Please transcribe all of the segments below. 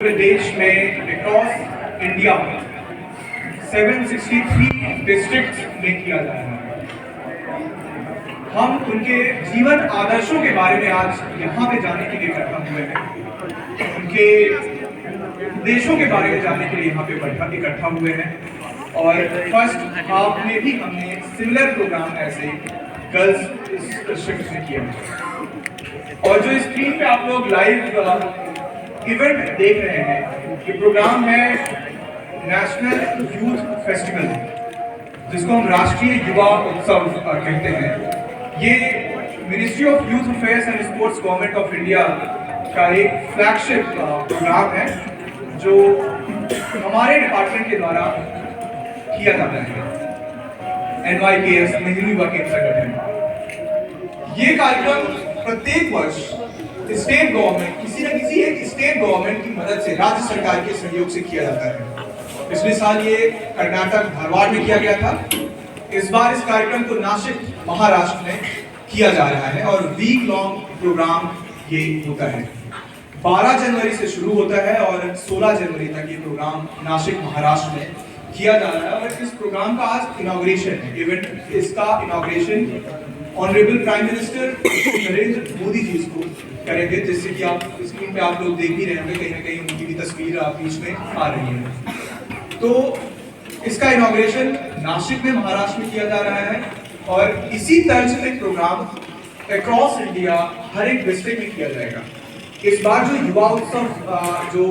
प्रदेश में across India 763 districts में किया जा रहा है। हम उनके जीवन आदर्शों के बारे में आज यहाँ पे जानने के लिए इकट्ठा हुए हैं, उनके देशों के बारे में जानने के लिए यहाँ पे इकट्ठा हुए हैं। और फर्स्ट हाफ में भी हमने सिमिलर प्रोग्राम ऐसे गर्ल्स डिस्ट्रिक्ट में किया। और जो स्क्रीन पे आप लोग लाइव इवेंट देख रहे हैं, ये प्रोग्राम है नेशनल यूथ फेस्टिवल, जिसको हम राष्ट्रीय युवा उत्सव कहते हैं। ये ministry of youth affairs and sports government of India का एक फ्लैगशिप प्रोग्राम है जो हमारे डिपार्टमेंट के द्वारा किया जाता है। NYKS नेहरू युवा केंद्र संगठन ये कार्यक्रम प्रत्येक वर्ष स्टेट गवर्नमेंट किसी न किसी एक स्टेट गवर्नमेंट की मदद से, राज्य सरकार के सहयोग से किया जाता है। पिछले साल ये कर्नाटक धारवाड़ में किया गया था। इस बार इस कार्यक्रम को नासिक महाराष्ट्र में किया जा रहा है और वीक लॉन्ग प्रोग्राम ये होता है। 12 जनवरी से शुरू होता है और 16 जनवरी तक ये प्रोग्राम नासिक महाराष्ट्र में किया जा रहा है। और इस प्रोग्राम का आज इनॉग्रेशन है। इवेंट इसका inauguration honourable prime minister Narendra Modi ji इसको करेंगे, जिससे कि आप स्क्रीन पे आप लोग देख ही रहे होंगे, कहीं ना कहीं उनकी भी तस्वीर आप बीच में आ रही है। तो इसका इनॉग्रेशन नासिक में महाराष्ट्र में किया जा रहा है और इसी तर्ज पे प्रोग्राम अक्रॉस इंडिया हर एक डिस्ट्रिक्ट में किया जाएगा। इस बार जो युवा उत्सव, जो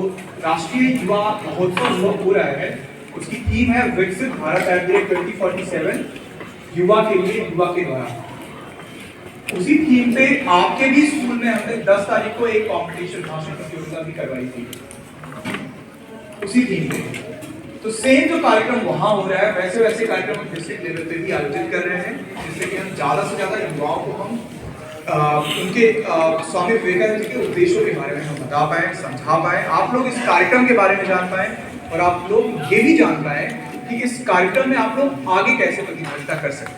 राष्ट्रीय युवा महोत्सव हो रहा है, उसकी थीम है विकसित भारत @2047 युवा के लिए युवा के द्वारा। उसी थीम पे आपके भी स्कूल में हमने 10 तारीख को एक कंपटीशन भाषण प्रतियोगिता भी करवाई थी उसी थीम पे। तो सेम जो कार्यक्रम वहां हो रहा है, वैसे वैसे कार्यक्रम हम डिस्ट्रिक्ट लेवल पे भी आयोजित कर रहे हैं, जिससे कि हम ज्यादा से ज्यादा युवाओं को हम उनके स्वामी विवेकानंद के उपदेशों के बारे में हम बता पाए, समझा पाए, आप लोग इस कार्यक्रम के बारे में जान पाए और आप लोग ये भी जान पाए कि इस कार्यक्रम में आप लोग आगे कैसे प्रतिभागिता कर सकते हैं।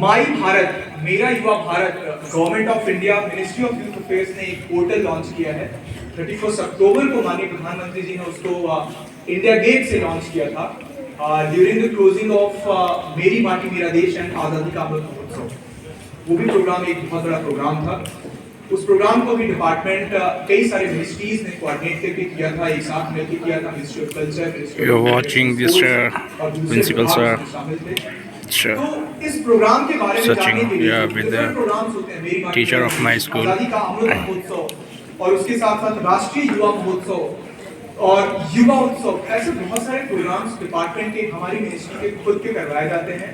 माई भारत, मेरा युवा Bharat, government of India ministry of youth affairs ने एक पोर्टल लॉन्च किया है। 31 अक्टूबर को माननीय प्रधानमंत्री जी ने उसको इंडिया गेट से लॉन्च किया था ड्यूरिंग द क्लोजिंग ऑफ मेरी माटी मेरा देश एंड आजादी का अमृत महोत्सव। वो भी प्रोग्राम एक बहुत बड़ा प्रोग्राम था। उस प्रोग्राम को भी डिपार्टमेंट कई सारे मिनिस्ट्रीज ने कोऑर्डिनेट करके किया था, एक साथ मिलकर किया था। Ministry of culture, you are watching this principal sir. तो इस प्रोग्राम के बारे में जानने के लिए प्रोग्राम्स होते हैं, मेरी टीचर ऑफ माय स्कूल, आजादी का अमृत महोत्सव और उसके साथ साथ राष्ट्रीय युवा महोत्सव और युवा उत्सव, ऐसे बहुत सारे प्रोग्राम्स डिपार्टमेंट के, हमारी मिनिस्ट्री के खुद के करवाए जाते हैं।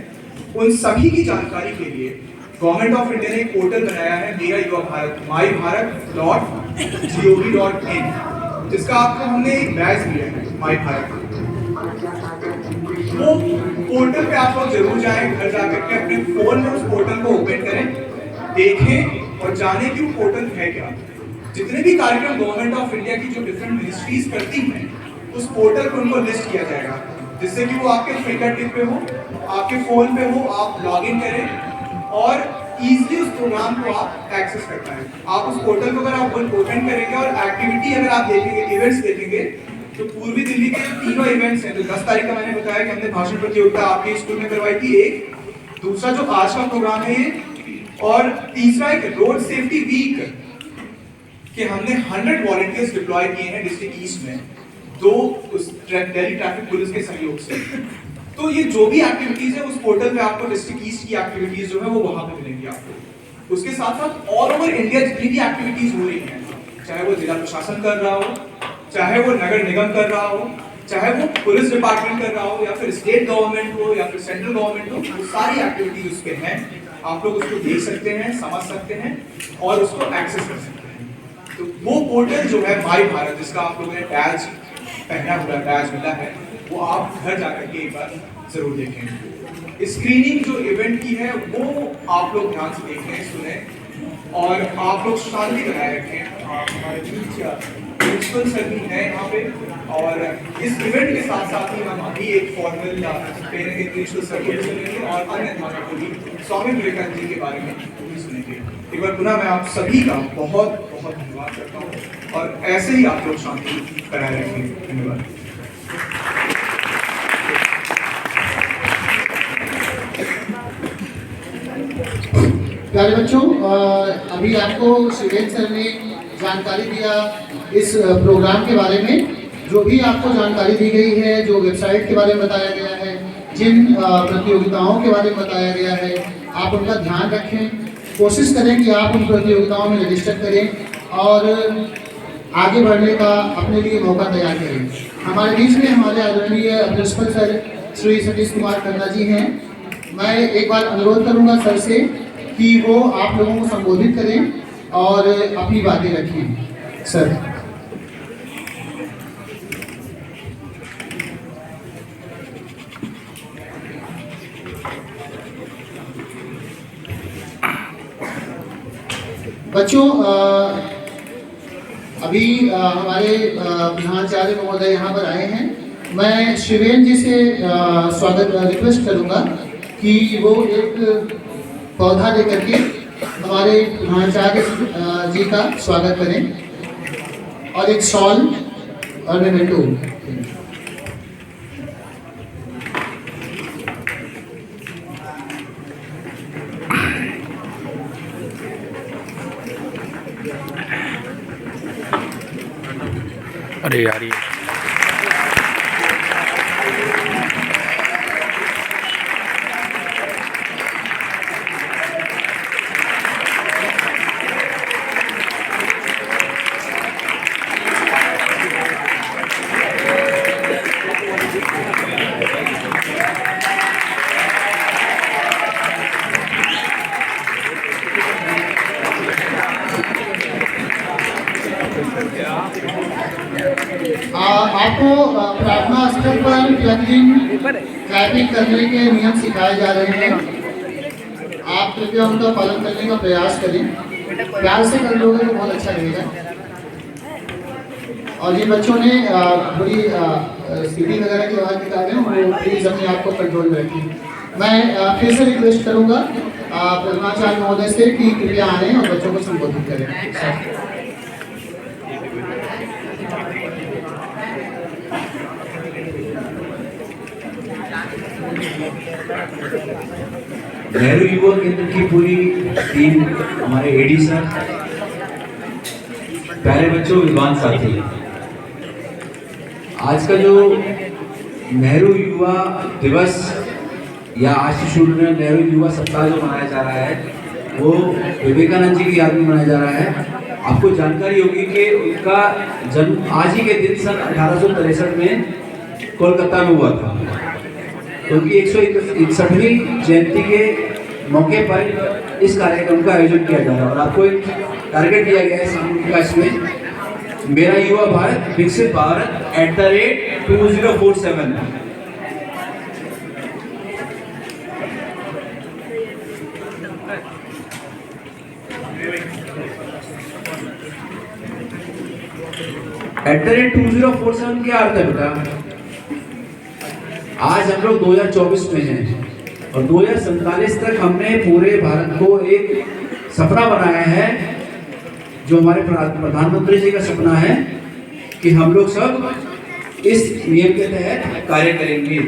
उन सभी की जानकारी के लिए गवर्नमेंट ऑफ इंडिया ने एक पोर्टल बनाया है, मेरा युवा भारत, mybharat.gov.in, जिसका आपको हमने एक बैज दिया है माई भारत। वो पोर्टल पे आप लोग जरूर जाएं, घर जाकर के अपने फोन में उस पोर्टल को ओपन करें, देखें और जाने कि वो पोर्टल है क्या। जितने भी कार्यक्रम गवर्नमेंट ऑफ इंडिया की जो डिफरेंट मिनिस्ट्रीज करती हैं, उस पोर्टल पर उनको लिस्ट किया जाएगा, जिससे कि वो आपके फिंगर टिप पे हो, आपके फोन पे हो, आप लॉग इन करें और इजीली उस प्रोग्राम को आप एक्सेस कर पाएं। आप उस पोर्टल को अगर आप ओपन करेंगे और एक्टिविटी अगर आप देखेंगे, इवेंट्स देखेंगे, तो पूर्वी दिल्ली के तीनों इवेंट्स हैं। तो 10 तारीख का मैंने बताया कि हमने भाषण प्रतियोगिता आपके स्कूल में करवाई थी एक, दूसरा जो आज का प्रोग्राम है ये, और तीसरा एक रोड सेफ्टी वीक कि हमने 100 वॉलंटियर्स डिप्लॉय किए हैं डिस्ट्रिक्ट ईस्ट में, दिल्ली ट्रैफिक पुलिस के सहयोग से। तो ये जो भी एक्टिविटीज है उस पोर्टल पे आपको डिस्ट्रिक्ट ईस्ट की एक्टिविटीज जो है वो वहां पे मिलेंगी आपको। उसके साथ साथ ऑल ओवर इंडिया जितनी भी एक्टिविटीज हो रही हैं, चाहे वो जिला प्रशासन कर रहा हो, चाहे वो नगर निगम कर रहा हो, चाहे वो पुलिस डिपार्टमेंट कर रहा हो, या फिर स्टेट गवर्नमेंट हो, या फिर सेंट्रल गवर्नमेंट हो, वो सारी एक्टिविटीज उसके हैं। आप लोग उसको देख सकते हैं, समझ सकते हैं और उसको एक्सेस कर सकते हैं। तो वो पोर्टल जो है माई भारत, जिसका आप लोगों ने बैज पहना हुआ, बैज मिला है, वो आप घर जाकर के एक बार जरूर देखें। स्क्रीनिंग जो इवेंट की है वो आप लोग ध्यान से देखें, सुने और आप लोग शांति बनाए रखें। हमारे प्रिंसिपल सर भी हैं यहाँ पे और इस इवेंट के साथ साथ ही हम अभी एक फॉर्मल प्रिंसिपल सर को सुनेंगे और अन्य अध्यापकों को भी स्वामी विवेकानंद जी के बारे में भी सुनेंगे। एक बार पुनः मैं आप सभी का बहुत बहुत धन्यवाद करता हूँ। और ऐसे ही आप लोग शांति बनाए रखें। धन्यवाद। प्यारे बच्चों, अभी आपको शिवेन सर ने जानकारी दिया इस प्रोग्राम के बारे में। जो भी आपको जानकारी दी गई है, जो वेबसाइट के बारे में बताया गया है, जिन प्रतियोगिताओं के बारे में बताया गया है, आप उनका ध्यान रखें। कोशिश करें कि आप उन प्रतियोगिताओं में रजिस्टर करें और आगे बढ़ने का अपने लिए मौका तैयार करें। हमारे बीच में हमारे आदरणीय प्रिंसिपल सर श्री सतीश कुमार खन्ना जी हैं। मैं एक बार अनुरोध करूंगा सर से कि वो आप लोगों को संबोधित करें और अपनी बातें रखें। सर। बच्चों, अभी हमारे प्रधानाचार्य महोदय यहाँ पर आए हैं। मैं शिवेन जी से स्वागत रिक्वेस्ट करूँगा कि वो एक पौधा लेकर के हमारे प्रधानाचार्य जी का स्वागत करें और एक शॉल और मेमेंटो। अरे यार, ये आपको प्रार्थना स्थल पर प्रतिदिन ट्रैफिक करने के नियम सिखाए जा रहे हैं। आप कृपया उनका पालन करने का प्रयास करें। प्यार से कर लोगे तो बहुत अच्छा रहेगा। और जिन बच्चों ने थोड़ी सीटी वगैरह की आवाज़ निकाले वो प्लीज़ अपने आप को कंट्रोल में रखें। मैं फिर से रिक्वेस्ट करूँगा प्रधानाचार्य महोदय से कि कृपया आएँ और बच्चों को संबोधित करें। नेहरू युवा केंद्र की पूरी टीम, हमारे एडी सर, प्यारे बच्चों, विद्वान साथी, आज का जो नेहरू युवा दिवस या आज से शुरू में नेहरू युवा सप्ताह जो मनाया जा रहा है वो विवेकानंद जी की याद में मनाया जा रहा है। आपको जानकारी होगी कि उनका जन्म आज ही के दिन सन 1863 में कोलकाता में हुआ था। उनकी 161वीं जयंती के मौके पर इस कार्यक्रम का आयोजन किया जा रहा है और आपको एक टारगेट दिया गया है सामूहिक का इसमें, मेरा युवा भारत विकसित भारत @2047। @2047 क्या अर्थ है बेटा? आज हम लोग 2024 में हैं और 2047 तक हमने पूरे भारत को एक सपना बनाया है, जो हमारे प्रधानमंत्री जी का सपना है कि हम लोग सब इस नियम के तहत कार्य करेंगे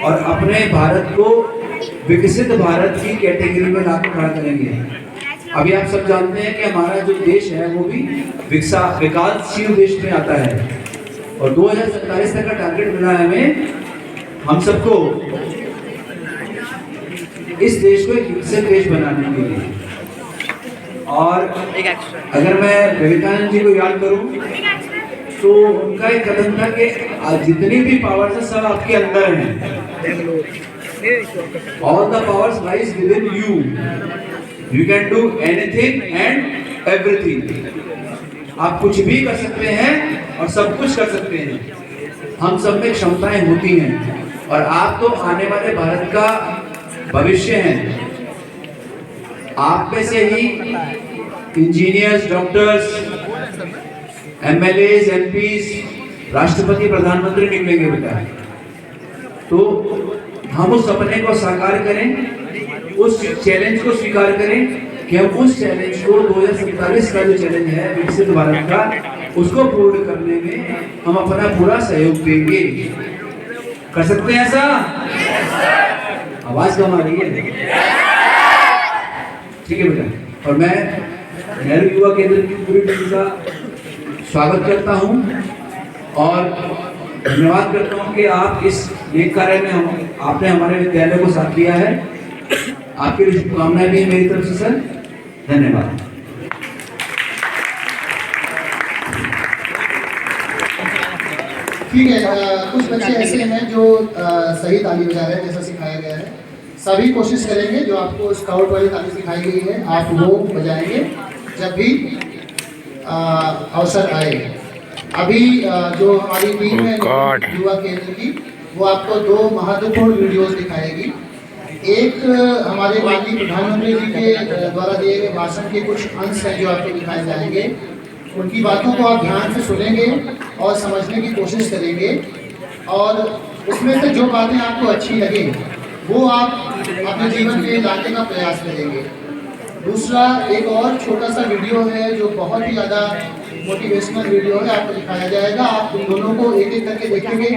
और अपने भारत को विकसित भारत की कैटेगरी में लाकर खड़ा करेंगे। अभी आप सब जानते हैं कि हमारा जो देश है वो भी विकासशील देश में आता है और 2047 तक का टारगेट मिला है हमें, हम सबको इस देश को एक विकसित देश बनाने के लिए। और अगर मैं विवेकानंद जी को याद करूं तो उनका एक कदम था कि जितनी भी पावर्स है सब आपके अंदर हैं। All the powers lies with in you, you can do anything and everything. आप कुछ भी कर सकते हैं और सब कुछ कर सकते हैं। हम सब में क्षमताएं होती हैं और आप तो आने वाले भारत का भविष्य हैं। आप में से ही इंजीनियर्स, डॉक्टर्स, एमएलएज, एमपीज, राष्ट्रपति, प्रधानमंत्री निकलेंगे बेटा। तो हम उस सपने को साकार करें, उस चैलेंज को स्वीकार करें कि हम उस चैलेंज को 2047 का जो चैलेंज है विकसित भारत का, उसको पूर्ण करने में हम अपना पूरा सहयोग देंगे। कर सकते हैं ऐसा? आवाज कम आ रही है? ठीक है बेटा। और मैं नेहरू युवा केंद्र की पूरी टीम का स्वागत करता हूं और धन्यवाद करता हूं कि आप इस नेक कार्य में आपने हमारे विद्यालय को साथ दिया है। आपके लिए शुभकामनाएं भी मेरी तरफ से सर। धन्यवाद। ठीक है, कुछ बच्चे ऐसे हैं जो सही ताली बजा रहे हैं जैसा सिखाया गया है। सभी कोशिश करेंगे जो आपको स्काउट वाली ताली सिखाई गई है आप वो बजाएंगे जब भी अवसर आए। अभी जो हमारी टीम है युवा केंद्र की, वो आपको 2 महत्वपूर्ण वीडियोस दिखाएगी। एक हमारे माननीय प्रधानमंत्री जी के द्वारा दिए गए भाषण के कुछ अंश हैं जो आपको दिखाए जाएंगे। उनकी बातों को आप ध्यान से सुनेंगे और समझने की कोशिश करेंगे और उसमें से जो बातें आपको अच्छी लगे वो आप अपने जीवन में लाने का प्रयास करेंगे। दूसरा एक और छोटा सा वीडियो है जो बहुत ही ज़्यादा मोटिवेशनल वीडियो है, आपको दिखाया जाएगा। आप उन दोनों को एक एक करके देखेंगे,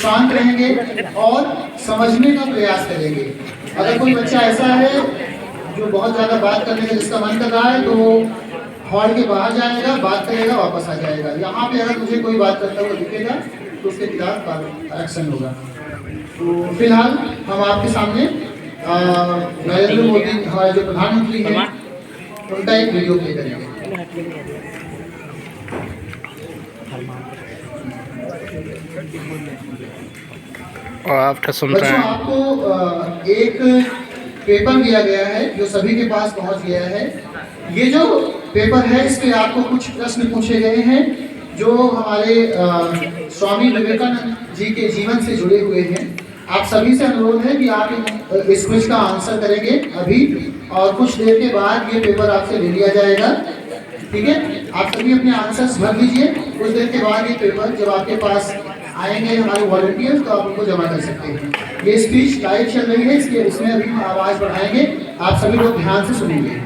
शांत रहेंगे और समझने का प्रयास करेंगे। अगर कोई बच्चा ऐसा है जो बहुत ज़्यादा बात करने का जिसका मन कर रहा है तो वो हॉल के बाहर जाएगा, बात करेगा, वापस आ जाएगा। यहाँ पे अगर मुझे कोई बात करता हुआ दिखेगा तो उसके खिलाफ एक्शन होगा। तो फिलहाल हम आपके सामने नरेंद्र मोदी हमारे जो प्रधानमंत्री हैं उनका एक वीडियो प्ले करेंगे। After some बच्चों time, आपको एक पेपर दिया गया है जो सभी के पास पहुंच गया है। ये जो पेपर है इस पे आपको कुछ प्रश्न पूछे गए हैं जो हमारे स्वामी विवेकानंद जी के जीवन से जुड़े हुए हैं। आप सभी से अनुरोध है कि आप इस क्विज का आंसर करेंगे अभी और कुछ देर के बाद ये पेपर आपसे ले लिया जाएगा। ठीक है, आप सभी अपने आंसर्स भर लीजिए। कुछ देर के बाद ये पेपर जब आपके पास आएंगे हमारे वॉलंटियर्स तो आप उनको जमा कर सकते हैं। ये स्पीच लाइव चल रही है, इसमें अभी हम आवाज़ बढ़ाएंगे, आप सभी लोग ध्यान से सुनेंगे।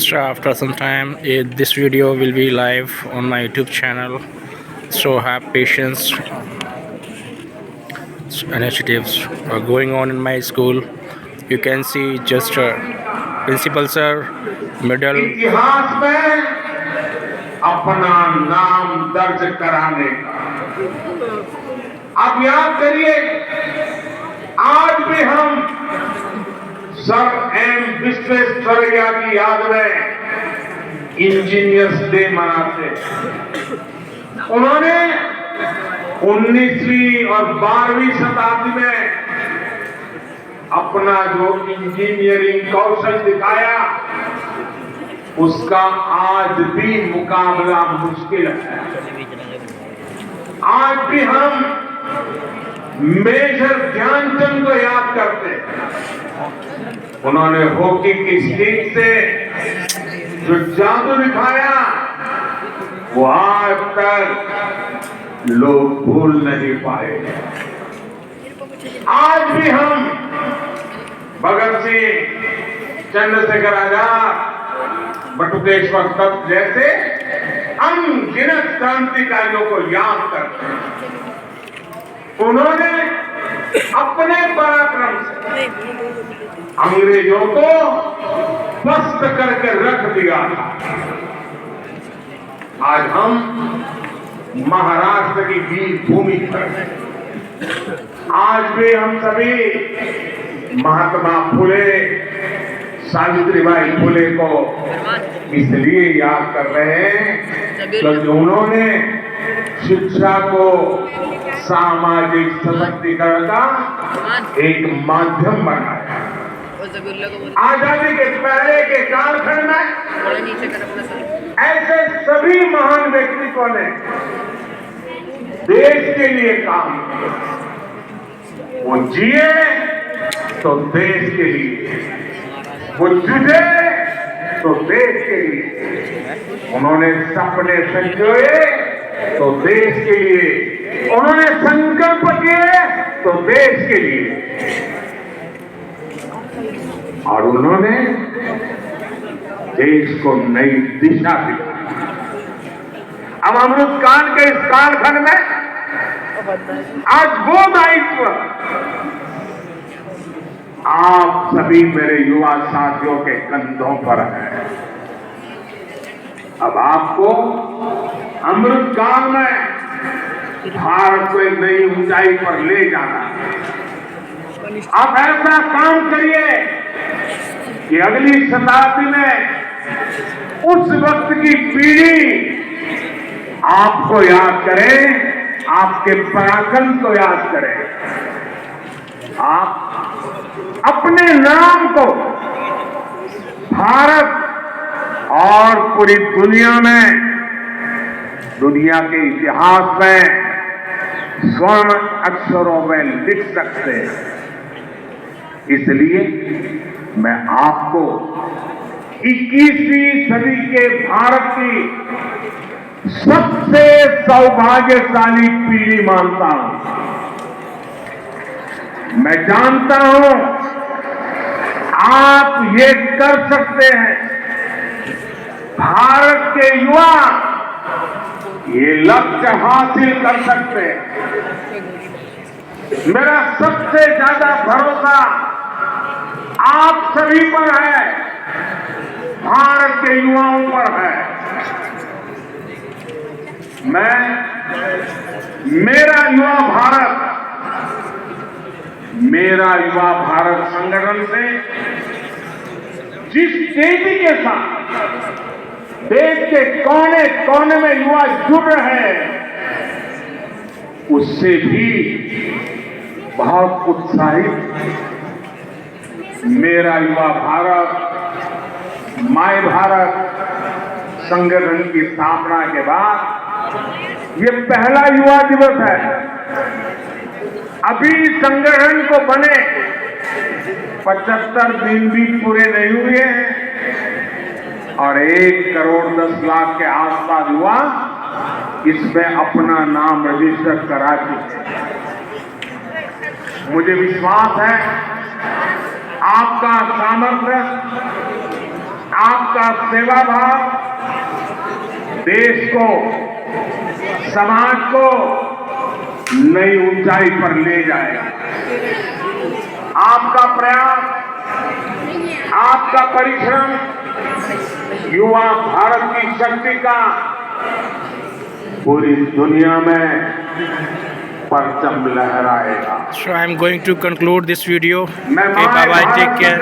so after some time, this video will be live on my YouTube channel. So have patience. Initiatives are going on in my school. You can see just principal sir, middle. इतिहास में अपना नाम दर्ज कराने का। अब याद करिए, आज भी हम सर एम विश्वेश्वरैया की याद में इंजीनियर्स डे मनाते। उन्होंने 19वीं और 12वीं शताब्दी में अपना जो इंजीनियरिंग कौशल दिखाया उसका आज भी मुकाबला मुश्किल है। आज भी हम मेजर ध्यानचंद को याद करते हैं। उन्होंने हॉकी की स्टिक से जो जादू दिखाया वो आज तक लोग भूल नहीं पाए। आज भी हम भगत सिंह, चंद्रशेखर आजाद, बटुकेश्वर दत्त जैसे अनगिनत क्रांतिकारियों को याद करते हैं। उन्होंने अपने पराक्रम से अंग्रेजों को पस्त करके रख दिया था। आज हम महाराष्ट्र की वीर भूमि पर हैं। आज भी हम सभी महात्मा फुले, सावित्रीबाई फुले को इसलिए याद कर रहे हैं क्योंकि उन्होंने शिक्षा को सामाजिक सशक्तिकरण का एक माध्यम बनाया। आजादी के पहले के कालखंड में ऐसे सभी महान व्यक्तित्वों ने देश के लिए काम किया। वो जिए तो देश के लिए, वो जूझे तो देश के लिए, उन्होंने सपने संजोए तो देश के लिए, उन्होंने संकल्प किए तो देश के लिए, और उन्होंने देश को नई दिशा दी। अब अमृतकाल के इस कालखंड में आज वो दायित्व आप सभी मेरे युवा साथियों के कंधों पर है। अब आपको अमृतकाल में भारत को एक नई ऊंचाई पर ले जाना है। आप ऐसा काम करिए कि अगली शताब्दी में उस वक्त की पीढ़ी आपको याद करे, आपके पराक्रम को याद करे। आप अपने नाम को भारत और पूरी दुनिया में, दुनिया के इतिहास में स्वर्ण अक्षरों में लिख सकते हैं। इसलिए मैं आपको 21वीं सदी के भारत की सबसे सौभाग्यशाली पीढ़ी मानता हूं। मैं जानता हूं आप ये कर सकते हैं। भारत के युवा ये लक्ष्य हासिल कर सकते हैं। मेरा सबसे ज्यादा भरोसा आप सभी पर है, भारत के युवाओं पर है। मेरा युवा भारत संगठन से जिस तेजी के साथ देश के कोने कोने में युवा जुड़ रहे हैं, उससे भी बहुत उत्साहित मेरा युवा भारत माय भारत संगठन की स्थापना के बाद ये पहला युवा दिवस है। अभी संगठन को बने 75 दिन भी पूरे नहीं हुए हैं और 1 करोड़ 10 लाख के आसपास युवा इसमें अपना नाम रजिस्टर करा चुके हैं। मुझे विश्वास है आपका सामर्थ्य, आपका सेवा भाव देश को, समाज को नई ऊंचाई पर ले जाएगा। आपका प्रयास, आपका परिश्रम युवा भारत की शक्ति का पूरी दुनिया में परचम लहराएगा। So I'm going to conclude this video. मैं Okay, bye bye, take care.